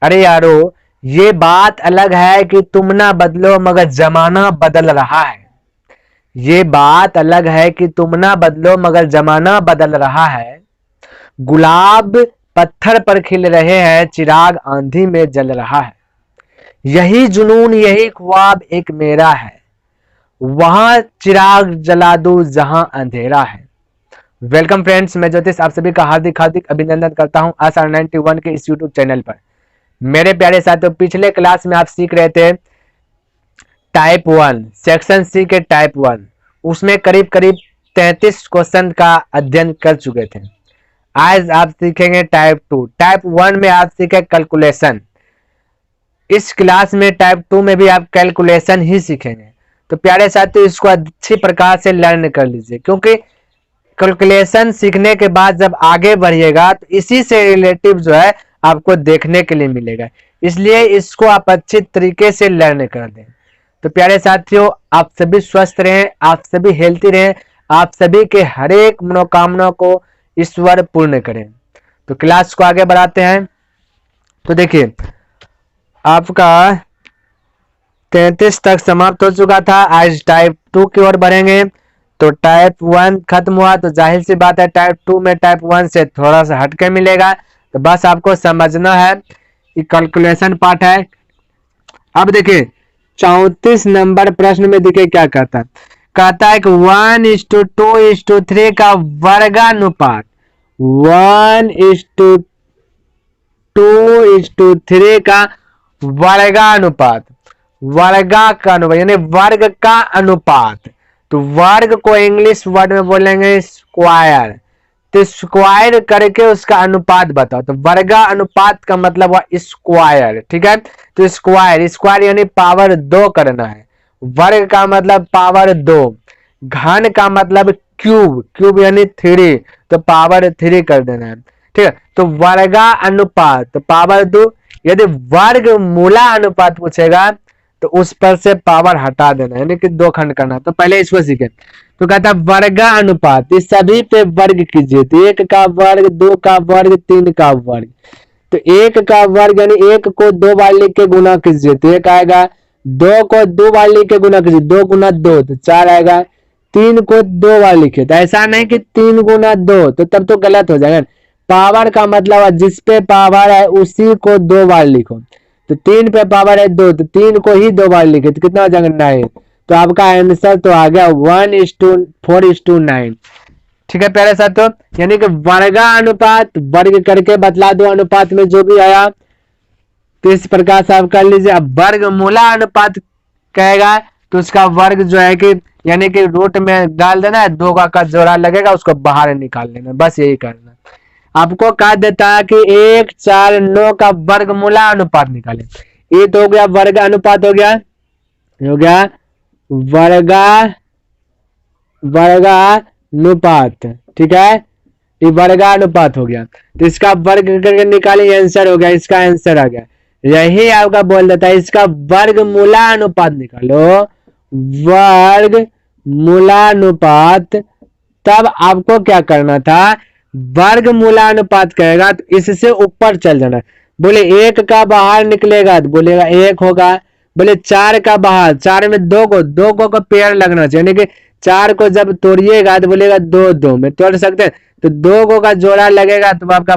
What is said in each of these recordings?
अरे यारो, ये बात अलग है कि तुम ना बदलो मगर जमाना बदल रहा है। ये बात अलग है कि तुम ना बदलो मगर जमाना बदल रहा है। गुलाब पत्थर पर खिल रहे हैं, चिराग आंधी में जल रहा है। यही जुनून यही ख्वाब एक मेरा है, वहां चिराग जला दूं जहां अंधेरा है। वेलकम फ्रेंड्स, मैं ज्योतिष आप सभी का हार्दिक हार्दिक अभिनंदन करता हूं आसार 91 के इस यूट्यूब चैनल पर। मेरे प्यारे साथियों, पिछले क्लास में आप सीख रहे थे टाइप 1 सेक्शन सी के टाइप 1, उसमें करीब करीब 33 क्वेश्चन का अध्ययन कर चुके थे। आज आप सीखेंगे टाइप 2। टाइप 1 में आप सीखे कैलकुलेशन। इस क्लास में टाइप 2 में भी आप कैलकुलेशन ही सीखेंगे। तो प्यारे साथियों, इसको अच्छी प्रकार से लर्न कर लीजिए, क्योंकि कैलकुलेशन सीखने के बाद जब आगे बढ़िएगा तो इसी से रिलेटिव जो है आपको देखने के लिए मिलेगा। इसलिए इसको आप अच्छी तरीके से लर्न कर दें। तो प्यारे साथियों, आप सभी स्वस्थ रहें, आप सभी हेल्थी रहें, आप सभी के हर एक मनोकामना को ईश्वर पूर्ण करें। तो क्लास को आगे बढ़ाते हैं। तो देखिए, आपका 33 तक समाप्त हो चुका था। आज टाइप 2 की ओर बढ़ेंगे। तो टाइप 1 खत्म हुआ, तो जाहिर सी बात है टाइप 2 में टाइप 1 से थोड़ा सा हटके मिलेगा। तो बस आपको समझना है कि कैलकुलेशन पार्ट है। अब देखिए 34 नंबर प्रश्न में देखिए क्या कहता है कि 1:2:3 का वर्गानुपात 1:2:3 का वर्गानुपात, वर्गा का अनुपात यानी वर्ग का अनुपात। तो वर्ग को इंग्लिश वर्ड में बोलेंगे स्क्वायर। तो स्क्वायर करके उसका अनुपात बताओ। तो वर्गा अनुपात का मतलब हुआ स्क्वायर, ठीक है। तो स्क्वायर स्क्वायर यानी पावर 2 करना है। वर्ग का मतलब पावर 2, घन का मतलब क्यूब, क्यूब यानी 3, तो पावर 3 कर देना है, ठीक है। तो वर्गा अनुपात तो पावर 2। यदि वर्ग मूला अनुपात पूछेगा तो उस पर से पावर हटा देना, यानी कि 2 खंड करना। तो पहले इसको सीखे। तो कहता वर्गा अनुपात, इस सभी पे वर्ग कीजिए। तो 1 का वर्ग, 2 का वर्ग, 3 का वर्ग। तो 1 का वर्ग यानी 1 को 2 बार लिख के गुना कीजिए तो 1 आएगा। 2 को 2 बार लिख के गुना कीजिए, 2 गुना 2 तो 4 आएगा। 3 को 2 बार लिखे, तो ऐसा नहीं कि 3 गुना 2, तो तब तो गलत हो जाएगा। पावर का मतलब है जिसपे पावर है उसी को 2 बार लिखो। तो 3 पे पावर है 2, तो 3 को ही 2 बार लिखे, तो कितना हो जाएगा 9। तो आपका आंसर तो आ गया 1:4:9, ठीक है प्यारे साथियों। यानी कि वर्गा अनुपात वर्ग करके बतला दो, अनुपात में जो भी आया तो इस प्रकार से आप कर लीजिए। अब वर्ग मूला अनुपात कहेगा तो उसका वर्ग जो है कि यानी कि रूट में डाल देना है, 2 का जोड़ा लगेगा, उसको बाहर निकाल लेना, बस यही करना। आपको कहा देता है कि 1, 4, 9 का वर्गमूला अनुपात निकाले। ये तो हो गया वर्ग अनुपात, हो गया वर्गानुपात, ठीक है। ये वर्गानुपात हो गया। तो इसका वर्ग करके निकाले, आंसर हो गया, इसका आंसर आ गया। यही आपका बोल देता है इसका वर्गमूला अनुपात निकालो, वर्गमूलानुपात। तब आपको क्या करना था, वर्गमूलानुपात कहेगा तो इससे ऊपर चल जाना। बोले 1 का बाहर निकलेगा तो बोलेगा 1 होगा। बोले 4 का बाहर, 4 में 2 को पेयर लगना चाहिए, यानी कि 4 को जब तोड़िएगा तो बोलेगा 2 2 में तोड़ सकते हैं। तो 2 का जोड़ा लगेगा तो आपका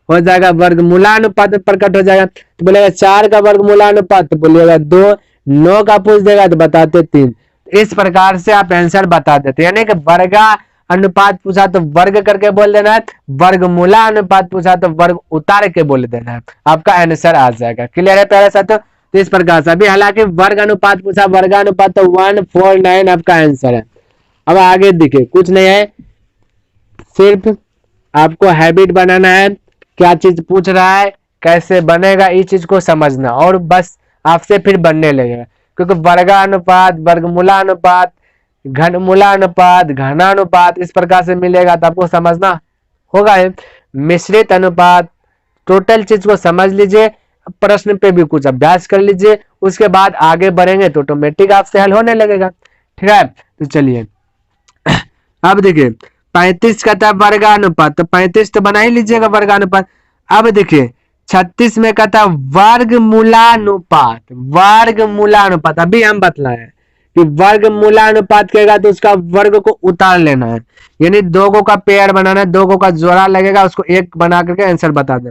हो जाएगा वर्गमूलानुपात में प्रकट हो जाएगा। तो बोलेगा 4 का वर्गमूलानुपात, तो बोलेगा 2। 9 का पूछ देगा तो बताते 3। इस प्रकार से आप आंसर बता देते, यानी कि वर्गा अनुपात पूछा तो वर्ग करके बोल देना है, वर्गमूला अनुपात पूछा तो वर्ग उतार के बोल देना है, आपका आंसर आ जाएगा। क्लियर है प्यारे साथियों। तो इस प्रकार से अभी हालांकि वर्ग अनुपात पूछा, वर्गानुपात तो 1:4:9 आपका आंसर है। अब आगे देखिए, कुछ नहीं है, सिर्फ आपको हैबिट बनाना है। क्या चीज पूछ रहा है, कैसे बनेगा, इस चीज को समझना, और बस आपसे फिर बनने लगेगा। क्योंकि वर्गानुपात, वर्गमूला अनुपात, घनमूला अनुपात, घनानुपात इस प्रकार से मिलेगा तो आपको समझना होगा। मिश्रित अनुपात, टोटल चीज को समझ लीजिए, प्रश्न पे भी कुछ अभ्यास कर लीजिए, उसके बाद आगे बढ़ेंगे तो ऑटोमेटिक आपसे हल होने लगेगा, ठीक है। तो चलिए अब देखिए 35 का था वर्गानुपात, तो 35 तो बना ही लीजिएगा वर्गानुपात। अब देखिए 36 में कहता है वर्गमूलानुपात। वर्गमूलानुपात अभी हम बतलाए कि वर्गमूलानुपात कहेगा तो उसका वर्ग को उतार लेना है, यानी दो को का पेयर बनाना है, दो को का जोड़ा लगेगा, उसको एक बना करके आंसर बता दे।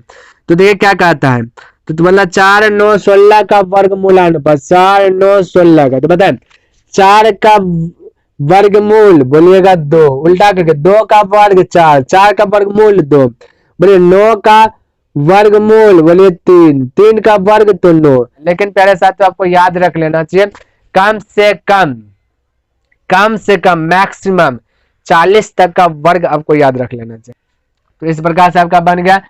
तो देखिए क्या कहता है, तो मतलब 4 9 16 का वर्गमूलानुपात, 4 9 16 का, तो बताए 4 का वर्गमूल बोलिएगा 2, उल्टा करके 2 का वर्ग 4, 4 का वर्गमूल 2, बोलिए 9 का वर्गमूल बोलिए 3, 3 का वर्ग तो 9। लेकिन प्यारे साथियों आपको याद रख लेना चाहिए कम से कम मैक्सिमम 40 तक का वर्ग आपको याद रख लेना चाहिए। तो इस प्रकार से आपका बन गया।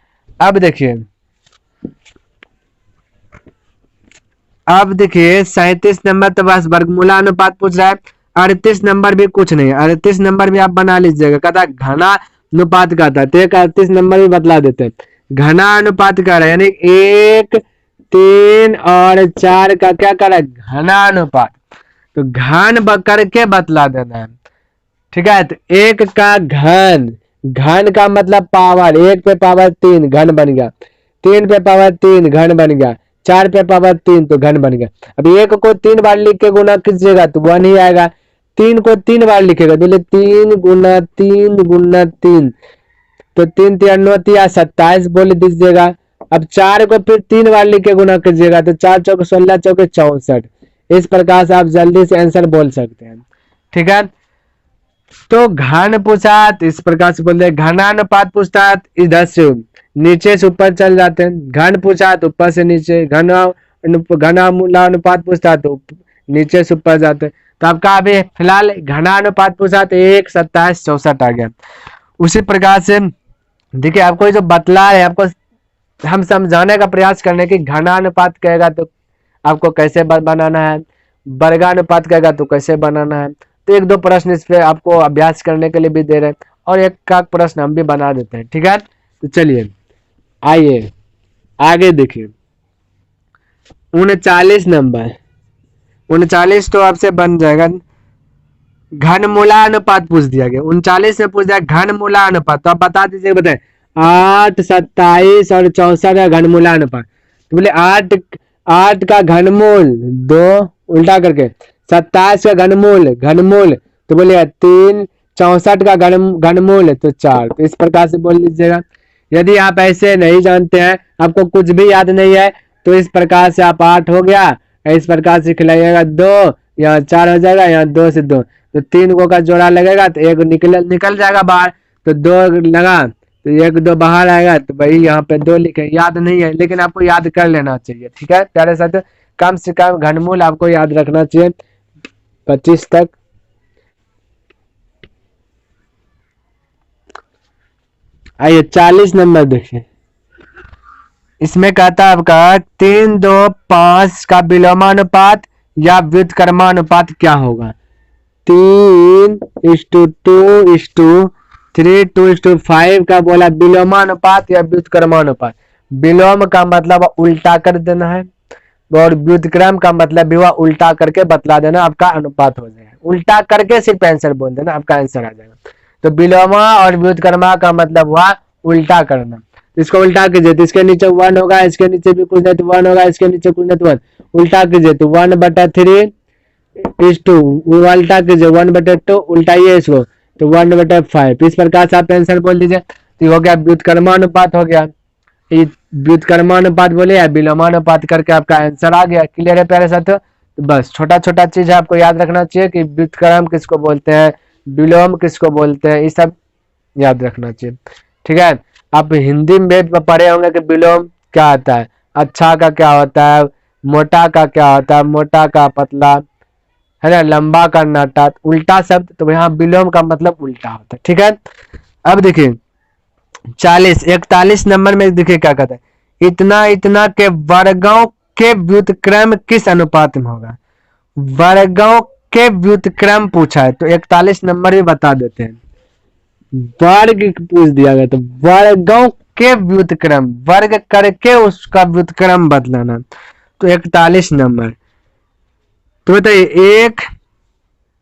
अब देखिए 37 नंबर तो बस वर्गमूलानुपात पूछ रहा है। 38 नंबर भी कुछ नहीं, 38 नंबर भी आप बना लीजिएगा, कहता घनानुपात का था, तो 38 नंबर भी बतला देते हैं। घनानुपात का रहा है, यानी 1 3 और 4 का क्या कर रहा है, घनानुपात। तो घन करके बतला देना है, ठीक है। तो 1 का घन, घन का मतलब पावर, 1 पे पावर 3 घन बन गया, 3 पे पावर 3 घन बन गया, 4 पे पावर 3 तो घन बन गया। अब 1 को 3 बार लिख के गुना कीजिएगा तो 1 ही आएगा, 3 को 3 बार लिखेगा तो 3 गुना 3 गुना 3, तो 3 3 9 3 27 बोल दीजिएगा। अब 4 को फिर 3 बार लिख के गुना कीजिएगा तो 4 चौके 16 चौके 64। इस प्रकार से आप जल्दी से आंसर बोल सकते हैं, ठीक है। तो घन पूछा तो इस प्रकार से बोलते हैं, घनानुपात पूछता है इधर से नीचे से ऊपर चल जाते हैं, घन पूछा तो ऊपर से नीचे, घनानुपात पूछता तो नीचे से ऊपर जाते हैं। तो आपका अभी फिलहाल घनानुपात पूछा तो 1 27 64 आ गया। उसी प्रकार से देखिए आपको जो बतला है, आपको हम समझाने का प्रयास करने की, घनानुपात कहेगा तो आपको कैसे बनाना है, वर्गानुपात कहेगा तो कैसे बनाना है। तो 1 2 प्रश्न इस पे आपको अभ्यास करने के लिए भी दे रहे हैं, और एक का प्रश्न हम भी बना देते हैं, ठीक है। तो चलिए आइए आगे देखिए 39 नंबर, 39 तो आपसे बन जाएगा। घनमूलानुपात पूछ दिया गया, 39 में पूछ दिया घनमूलानुपात, तो आप बता दीजिए, बताए 8 27 और 64 का घनमूलानुपात। तो बोले 8 का घनमूल 2, उल्टा करके 27 का घनमूल तो बोले 3, 64 का घनमूल तो 4। तो इस प्रकार से बोल लीजिएगा। यदि आप ऐसे नहीं जानते हैं, आपको कुछ भी याद नहीं है, तो इस प्रकार से आप 8 हो गया, इस प्रकार से खिलाइएगा 2, यहाँ 4 हो जाएगा, यहाँ 2 से 2, तो 3 को का जोड़ा लगेगा तो 1 निकल जाएगा बाहर, तो 2 लगा तो 1 2 बाहर आएगा, तो भाई यहाँ पे 2 लिखे, याद नहीं है लेकिन आपको याद कर लेना चाहिए, ठीक है प्यारे साथियों। कम से कम घनमूल आपको याद रखना चाहिए 25 तक। आइए 40 नंबर देखिए, इसमें कहता है आपका 3 2 5 का विलोमानुपात या व्युत्क्रमानुपात क्या होगा। 3:2:3:2:5 का बोला विलोमानुपात या व्युत्क्रमानुपात। विलोम का मतलब उल्टा कर देना है, और व्युत्क्रम का मतलब भी वह उल्टा करके बतला देना, आपका अनुपात हो जाएगा। उल्टा करके सिर्फ आंसर बोल देना, आपका आंसर आ जाएगा। तो विलोमा और व्युत्क्रमा का मतलब हुआ उल्टा करना। इसको उल्टा कीजिए तो इसके नीचे 1 होगा, इसके नीचे भी कुछ नहीं तो 1 होगा, इसके नीचे कुछ नहीं तो 1, उल्टा कीजिए तो 1/3:2, उल्टा कीजिए 1/2, उल्टाइए इसको तो 1/5। इस प्रकार से आप आंसर बोल दीजिए। तो हो गया व्युत्क्रमानुपात, हो गया व्युत्क्रमानुपात बोले या विलोमानुपात करके आपका आंसर आ गया। क्लियर है प्यारे साथियों। तो बस छोटा छोटा चीज आपको याद रखना चाहिए कि व्युत्क्रम किसको बोलते हैं, विलोम किसको बोलते हैं, ये सब याद रखना चाहिए, ठीक है। आप हिंदी में पढ़े होंगे कि विलोम क्या होता है, अच्छा का क्या होता है, मोटा का क्या होता है, मोटा का पतला, है ना, लंबा का नाटा, उल्टा शब्द, तो यहाँ विलोम का मतलब उल्टा होता है, ठीक है। अब देखिए 41 नंबर में देखिए क्या कहता है, इतना इतना के वर्गों के व्युत्क्रम किस अनुपात में होगा। वर्गों के व्युत्क्रम पूछा है, तो 41 नंबर भी बता देते हैं। वर्ग पूछ दिया गया तो वर्गों के व्युत्क्रम, वर्ग करके उसका व्युत्क्रम बदलाना, तो 41 नंबर। तो बताइए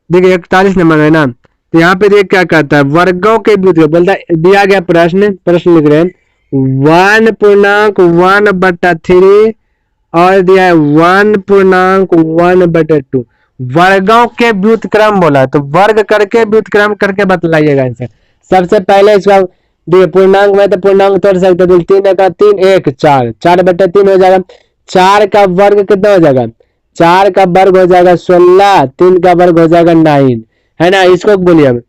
देखिए 41 नंबर है ना, तो यहाँ पे देख क्या कहता है, वर्गों के व्युत्क्रम बोलता है, दिया गया प्रश्न लिख रहे हैं, 1/1/3 और दिया है 1/1/2। वर्गों के व्युत्क्रम बोला, तो वर्ग करके व्युत्क्रम करके बतलाइएगा आंसर। सबसे पहले इसका देखिए पूर्णांक में तो पूर्णांक तोड़ सकते, तो 3 का 3 1 4, 4/3 हो जाएगा। 4 का वर्ग कितना हो जाएगा, 4 का वर्ग हो जाएगा 16, 3 का वर्ग हो जाएगा 9, है ना। इसको बोलिए अब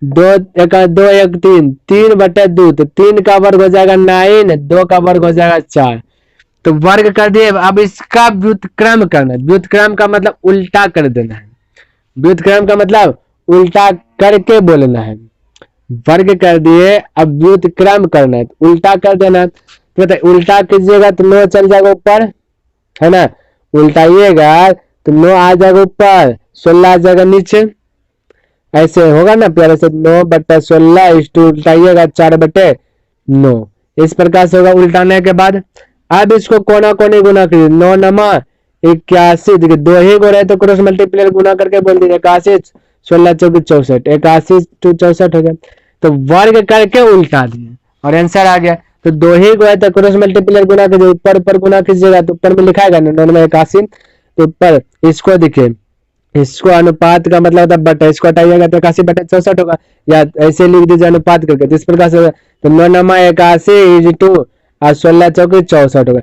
2 1 3/2, तो 3 का वर्ग हो जाएगा 9, 2 का वर्ग हो जाएगा 4, तो वर्ग कर दिए। अब इसका व्युत्क्रम करना है, व्युत्क्रम का मतलब उल्टा कर देना है, व्युत्क्रम का मतलब उल्टा करके बोलना है। वर्ग कर दिए, अब व्युत्क्रम करना है, तो उल्टा कर देना। तो बताइए उल्टा कीजिएगा तो 9 चल जाएगा ऊपर, है ना। उल्टाइएगा तो 9 आ जाएगा ऊपर, 16 आ जाएगा नीचे, ऐसे होगा ना प्यारे से। 9/16 इस उल्टाइएगा 4/9, इस प्रकार से होगा उल्टाने के बाद। अब इसको कोना कोने गुना कीजिए, 9 नमा 81, देखिए 2 ही गो रहे तो क्रॉस मल्टीप्लाई गुना करके बोल दीजिए 81 16 24 64, 81 to 64 हो गया। तो वर्ग करके उल्टा दिए और आंसर आ गया। तो 2 ही गो है तो क्रॉस मल्टीप्लाई गुना कीजिए, ऊपर ऊपर गुना कीजिएगा तो ऊपर में लिखाएगा ना 9 में 81, तो ऊपर इसको देखिए, इसको अनुपात का मतलब होता है बटा, इसको हटाइएगा तो 81/64 होगा, या ऐसे लिख दीजिए अनुपात करके, तो इस प्रकार से। तो 9 नमा 81 और 16 चौके 64 होगा।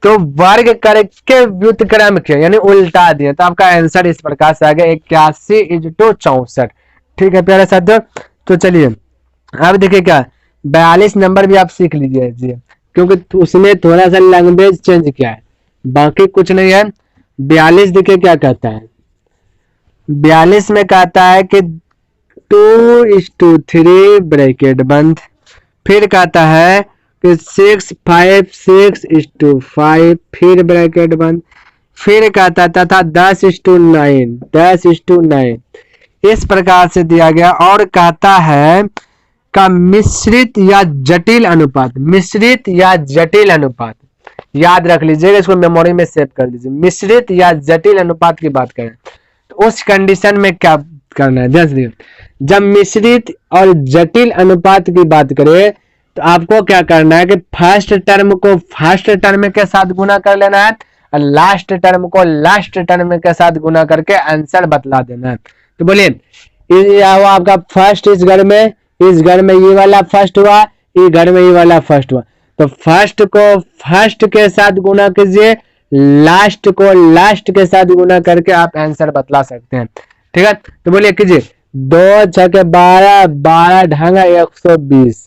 तो वर्ग करके व्युत्क्रम किया यानी उल्टा दिया, तो आपका आंसर इस प्रकार से आ गया 81/64। ठीक है प्यारे साथियों, तो चलिए अब देखिए क्या 42 नंबर भी आप सीख लीजिए, क्योंकि उसने थोड़ा सा लैंग्वेज चेंज किया है, बाकी कुछ नहीं है। 42 देखिए क्या कहता है, 42 में कहता है कि 2:3 ब्रैकेट बंद, फिर कहता है कि 6 5 6:5 फिर ब्रैकेट बंद, फिर कहता था 10:9 10:9, इस प्रकार से दिया गया। और कहता है का मिश्रित या जटिल अनुपात, मिश्रित या जटिल अनुपात याद रख लीजिएगा, इसको मेमोरी में सेव कर लीजिए। मिश्रित या जटिल अनुपात की बात करें तो उस कंडीशन में क्या करना है, जब मिश्रित और जटिल अनुपात की बात करें तो आपको क्या करना है कि फर्स्ट टर्म को फर्स्ट टर्म के साथ गुना कर लेना है और लास्ट टर्म को लास्ट टर्म के साथ गुना करके आंसर बतला देना है। तो बोलिए हुआ आपका फर्स्ट, इस घर में ये वाला फर्स्ट हुआ, ये घर में ये वाला फर्स्ट हुआ, तो फर्स्ट को फर्स्ट के साथ गुना कीजिए, लास्ट को लास्ट के साथ गुना करके आप आंसर बतला सकते हैं। ठीक है, तो बोलिए कीजिए 2 6 12 12 ढांगा 120,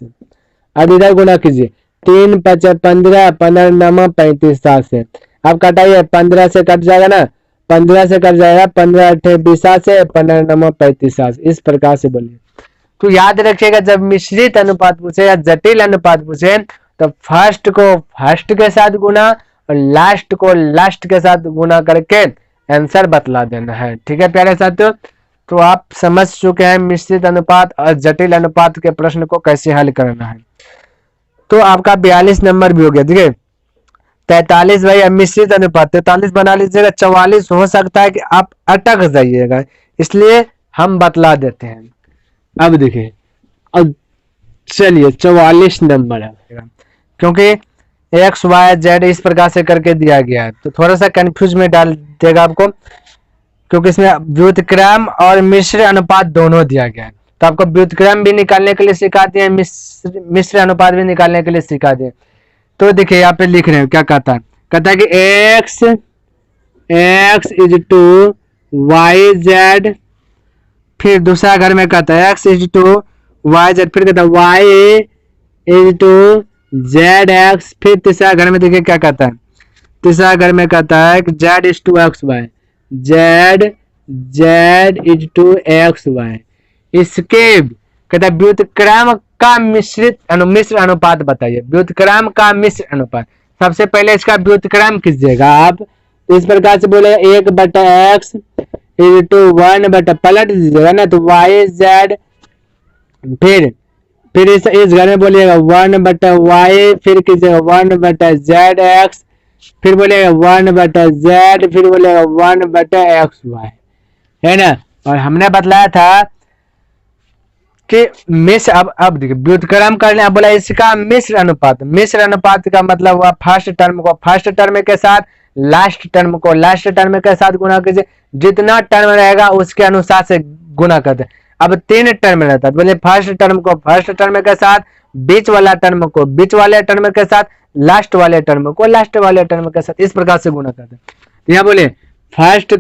अब इधर गुना कीजिए 3 5 15 15 9 35 7 से, अब कटाइए 15 से कट जाएगा ना, 15 से कट जाएगा, 15 8 20 से 15 9 35 7, इस प्रकार से बोलिए। तो याद रखिएगा जब मिश्रित अनुपात पूछे या जटिल अनुपात पूछे तो फर्स्ट को फर्स्ट के साथ गुना और लास्ट को लास्ट के साथ गुना करके आंसर बतला देना है। ठीक है प्यारे साथियों, तो आप समझ चुके हैं मिश्रित अनुपात और जटिल अनुपात के प्रश्न को कैसे हल करना है। तो आपका 42 नंबर भी हो गया। ठीक है, 43 भाई मिश्रित अनुपात 43 बना लीजिएगा, 44 हो सकता है कि आप अटक जाइएगा, इसलिए हम बतला देते हैं। अब देखिए, अब चलिए 44 नंबर है, क्योंकि एक्स वाई जेड इस प्रकार से करके दिया गया है तो थोड़ा सा कंफ्यूज में डाल देगा आपको, क्योंकि इसमें व्युत्क्रम और मिश्र अनुपात दोनों दिया गया है। तो आपको व्युत्क्रम भी निकालने के लिए सिखा दिए, मिश्र अनुपात भी निकालने के लिए सिखा दिए। तो देखिए यहाँ पे लिख रहे हैं क्या कहता है कि x is to y z, फिर दूसरा घर में कहता है x is to y z, फिर कहता है y is to z x, फिर तीसरा घर में देखिए क्या कहता है, तीसरा घर में कहता है कि z is to x y, z is to x y. इसके कहता है व्युत्क्रम का मिश्र अनुपात बताइए, व्युत्क्रम का मिश्र अनुपात। सबसे पहले इसका व्युत्क्रम कीजिएगा आप, इस प्रकार से बोलेगा 1/x इज टू 1 पलट दीजिएगा ना, तो वाई जेड, फिर इस घर में बोलिएगा 1/y, फिर कीजिएगा 1/z एक्स, फिर बोलेगा 1/z, फिर बोलेगा 1/xy, है ना। और हमने बतलाया था कि मिश्र, अब देखिए व्युत्क्रम करने, अब बोला इसका मिश्र अनुपात। मिश्र अनुपात का मतलब हुआ फर्स्ट टर्म को फर्स्ट टर्म के साथ, लास्ट टर्म को लास्ट टर्म के साथ गुना कीजिए, जितना टर्म रहेगा उसके अनुसार से गुना करते। अब 3 टर्म रहता है, बोले फर्स्ट टर्म को फर्स्ट टर्म के साथ, बीच वाला टर्म को बीच वाले टर्म के साथ, लास्ट वाले टर्म को लास्ट वाले टर्म के साथ, इस प्रकार से गुना करते। तो यहाँ बोले फर्स्ट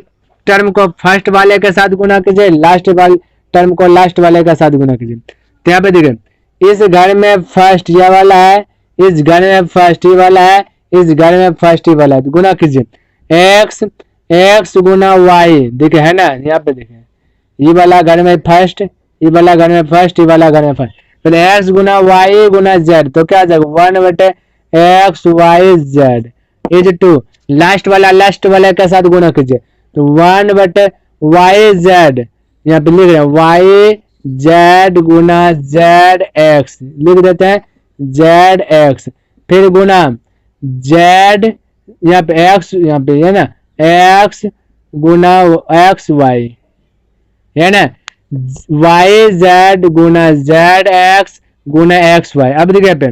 टर्म को फर्स्ट वाले के साथ गुना कीजिए, लास्ट वाले टर्म को लास्ट वाले के साथ गुना कीजिए। तो यहाँ पे देखिए इस घर में फर्स्ट ये वाला है, इस घर में फर्स्ट ये वाला है, इस घर में फर्स्ट ये वाला है, तो गुना कीजिए एक्स एक्स गुना वाई, देखिए है ना, यहाँ पे देखिए ये वाला घर में फर्स्ट, ये वाला घर में फर्स्ट, ये वाला घर में फर्स्ट, तो एक्स गुना वाई गुना जेड, तो क्या आ जाएगा 1/x y z is to last वाले के साथ गुना कीजिए, तो 1/y z, यहाँ पे लिख रहे हैं वाई जेड गुना जेड एक्स, लिख देते हैं जेड एक्स, फिर गुना जेड, यहाँ पे एक्स, यहाँ पे है ना एक्स गुना एक्स वाई, है ना वाई जेड गुना जेड एक्स गुना एक्स वाई। अब देखिए पे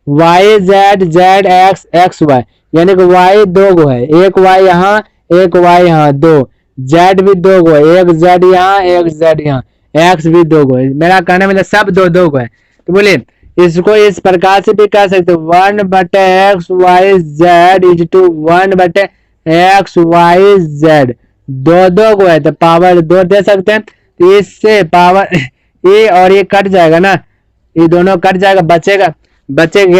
y z z x x y, यानी कि वाई 2 गो है, एक वाई यहाँ एक वाई यहाँ, 2 जेड भी 2 गो है, एक जेड यहाँ एक जेड यहाँ, एक्स भी 2 गो है, मेरा कहने में सब 2 गो है। तो बोलिए इसको इस प्रकार से भी कह सकते 1/x y z is to 1/x y z, 2 गो है तो पावर 2 दे सकते हैं। तो इससे पावर ये और ये कट जाएगा ना, ये दोनों कट जाएगा, बचेगा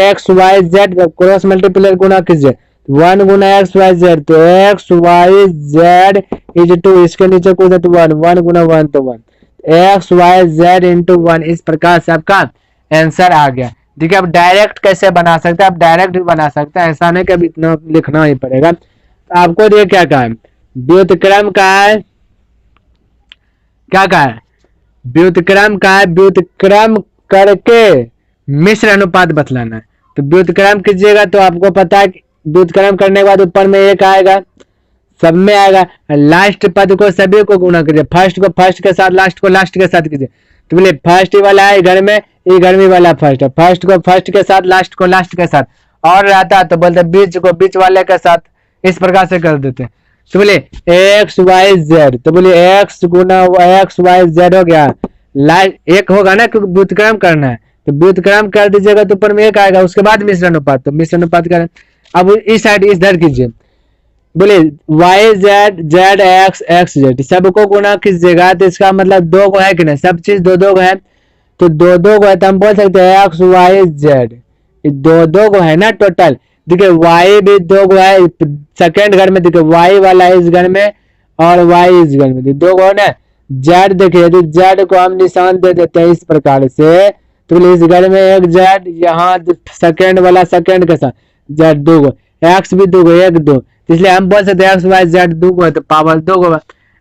X Y Z, cross multiply गुना कीजिए 1 गुना एक्स वाई जेड, तो x Y Z is two, इसके नीचे कुछ है तो 1 गुना 1 तो 1, एक्स वाई जेड इंटू 1, इस प्रकार से आपका आंसर आ गया। देखिए अब डायरेक्ट कैसे बना सकते हैं, आप डायरेक्ट भी बना सकते हैं, ऐसा नहीं कि अब इतना लिखना ही पड़ेगा। तो आपको ये क्या कहा है, व्युत्क्रम का है, क्या कहा है व्युत्क्रम का है, व्युत्क्रम करके मिश्र अनुपात बतलाना है। तो व्युत्क्रम कीजिएगा तो आपको पता है व्युत्क्रम करने के बाद ऊपर में एक आएगा, सब में आएगा, लास्ट पद को सभी को गुना कीजिए, फर्स्ट को फर्स्ट के साथ, लास्ट को लास्ट के साथ कीजिए। तो बोले फर्स्ट वाला है घर में, ये घर में वाला फर्स्ट है, फर्स्ट को फर्स्ट के साथ, लास्ट को लास्ट के साथ, और रहता तो बोलते बीच को बीच वाले के साथ, इस प्रकार से कर देते। तो बोले एक्स वाई जेड, तो बोले एक्स गुना एक्स वाई जेड हो गया, एक होगा ना क्योंकि व्युत्क्रम करना है, तो व्युत्क्रम कर दीजिएगा तो ऊपर में एक आएगा, उसके बाद मिश्र अनुपात, तो मिश्र अनुपात करें। अब इस साइड इधर कीजिए, बोले y z z x x z, सबको गुना कीजिएगा तो इसका मतलब 2 गो है कि नहीं, सब चीज 2 गो है, तो 2 गो है तो हम बोल सकते हैं एक्स वाई जेड 2 गो है ना टोटल। देखिए वाई भी 2 गो है, सेकेंड घर में देखिए वाई वाला है इस घर में और वाई इस घर में, 2 गो है ना। जेड देखिए तो जेड को हम निशान दे देते हैं इस प्रकार से, तो इस घर में एक जेड, यहाँ सेकेंड वाला सेकेंड के साथ जेड 2 गो, एक्स भी 2 गो 1 2, इसलिए हम बोल सकते हैं एक्स वाई जेड 2 गो है तो पावर 2 गो।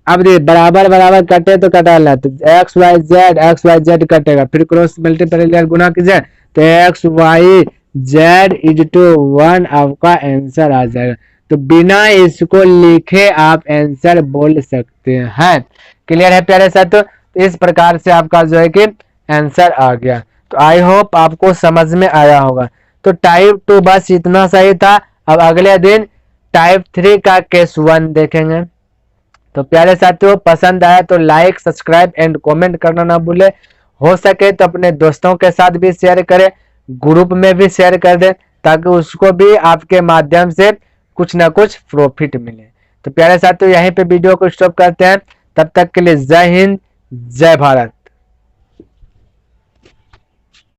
अब देखिए बराबर बराबर कटे तो कटाना, तो एक्स वाई जेड कटेगा, फिर क्रॉस मल्टीप्लाई गुना कीजिए तो x Y Z is to 1, आपका आंसर आ जाएगा। तो बिना इसको लिखे आप आंसर बोल सकते हैं। क्लियर है प्यारे साथियों, तो इस प्रकार से आपका जो है कि आंसर आ गया। तो आई होप आपको समझ में आया होगा। तो टाइप 2 बस इतना सही था। अब अगले दिन टाइप 3 का केस 1 देखेंगे। तो प्यारे साथियों पसंद आया तो लाइक सब्सक्राइब एंड कमेंट करना ना भूले, हो सके तो अपने दोस्तों के साथ भी शेयर करें, ग्रुप में भी शेयर कर दें ताकि उसको भी आपके माध्यम से कुछ ना कुछ प्रॉफिट मिले। तो प्यारे साथियों यहीं पे वीडियो को स्टॉप करते हैं, तब तक के लिए जय हिंद जय भारत।